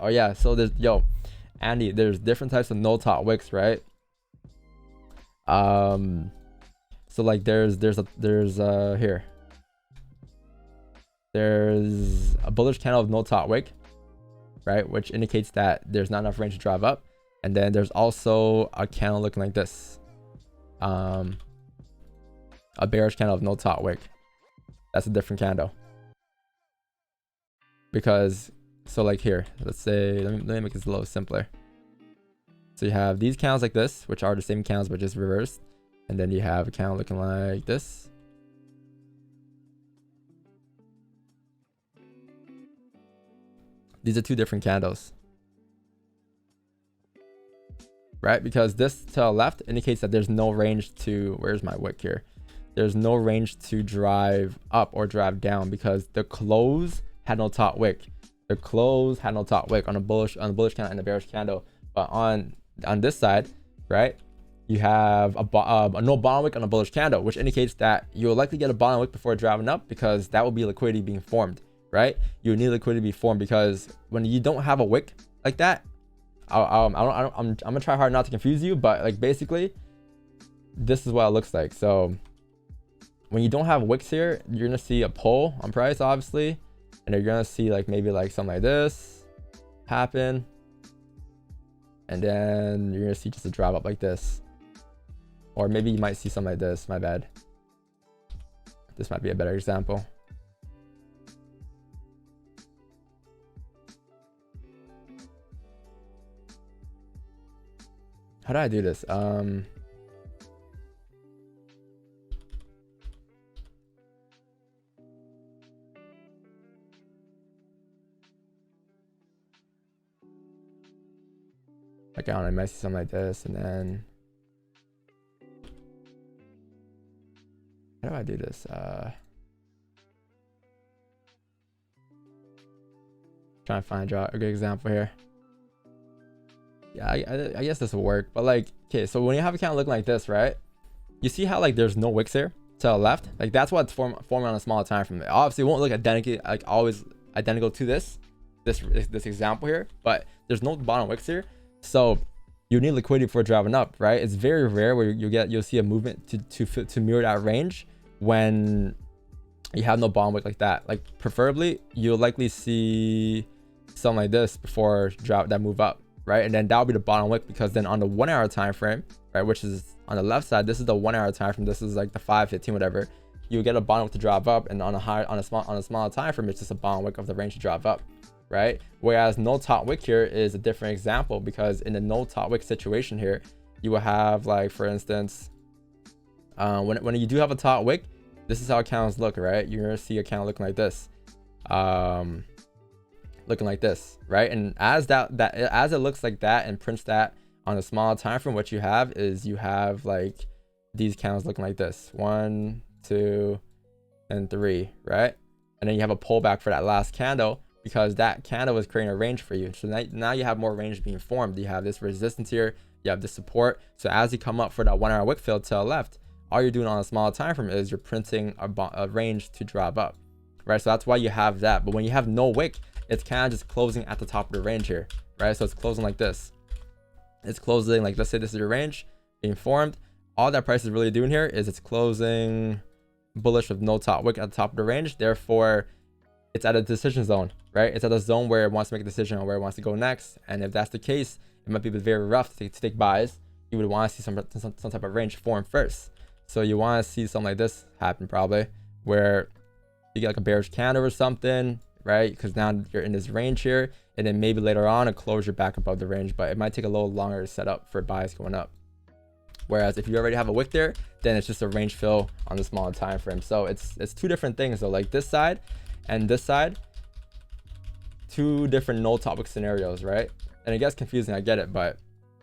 Oh yeah, so there's Andy, there's different types of no top wicks, right? So like there's here. There's a bullish candle of no top wick, right? Which indicates that there's not enough range to drive up. And then there's also a candle looking like this. A bearish candle of no top wick. That's a different candle. Because, so like here, let's say, let me make this a little simpler. So you have these candles like this, which are the same candles but just reversed. And then you have a candle looking like this. These are two different candles, right? Because this to the left indicates that there's no range to, where's my wick here? There's no range to drive up or drive down because the close had no top wick. The close had no top wick on the bullish candle and the bearish candle. But on this side, right, you have a no bottom wick on a bullish candle, which indicates that you'll likely get a bottom wick before driving up because that will be liquidity being formed. Right, you need liquidity to be formed because when you don't have a wick like that, I'm gonna try hard not to confuse you, but like basically, this is what it looks like. So when you don't have wicks here, you're gonna see a pull on price, obviously, and you're gonna see like maybe like something like this happen, and then you're gonna see just a drop up like this, or maybe you might see something like this. My bad. This might be a better example. How do I do this? Like, I don't know, I might see something like this, and then how do I do this? Trying to find a good example here. Yeah, I guess this will work, but like, okay, so when you have a candle looking like this, right, you see how like there's no wicks here to the left? Like that's what's forming on a smaller time frame. Obviously it won't look identical, like always identical to this example here, but there's no bottom wicks here, so you need liquidity for driving up, right? It's very rare where you'll see a movement to mirror that range when you have no bottom wick like that. Like preferably you'll likely see something like this before that move up, right? And then that'll be the bottom wick, because then on the 1 hour time frame, right, which is on the left side, this is the 1 hour time frame, this is like the 5:15 whatever, you get a bottom wick to drive up, and on a smaller time frame, it's just a bottom wick of the range to drive up, right? Whereas no top wick here is a different example, because in the no top wick situation here, you will have, like, for instance, when you do have a top wick, this is how candles look, right? You're gonna see a candle looking like this, right? And as as it looks like that and prints that on a smaller time frame, what you have is like these candles looking like this, 1, 2, and 3, right? And then you have a pullback for that last candle, because that candle was creating a range for you. So now you have more range being formed. You have this resistance here, you have this support. So as you come up for that 1 hour wick fill to the left, all you're doing on a smaller time frame is you're printing a range to drive up, right? So that's why you have that. But when you have no wick, it's kind of just closing at the top of the range here, right? So it's closing like this. It's closing like, let's say this is your range being formed. All that price is really doing here is it's closing bullish with no top wick at the top of the range. Therefore, it's at a decision zone, right? It's at a zone where it wants to make a decision on where it wants to go next. And if that's the case, it might be very rough to take buys. You would want to see some type of range form first. So you want to see something like this happen, probably, where you get like a bearish candle or something, right? Because now you're in this range here, and then maybe later on a closure back above the range, but it might take a little longer to set up for buys going up. Whereas if you already have a wick there, then it's just a range fill on the smaller time frame. So it's two different things. So like this side and this side, two different no top wick scenarios, right? And it gets confusing, I get it, but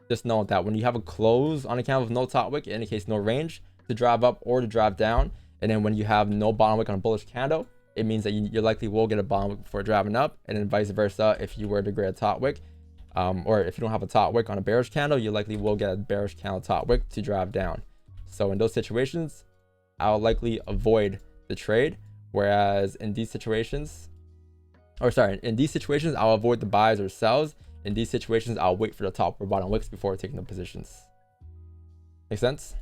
just know that when you have a close on a candle with no top wick, it indicates no range to drive up or to drive down. And then when you have no bottom wick on a bullish candle, it means that you likely will get a bottom wick before driving up, and then vice versa. If you were to get a top wick, or if you don't have a top wick on a bearish candle, you likely will get a bearish candle top wick to drive down. So in those situations, I'll likely avoid the trade. Whereas in these situations, or sorry, in these situations, I'll avoid the buys or sells. In these situations, I'll wait for the top or bottom wicks before taking the positions. Make sense?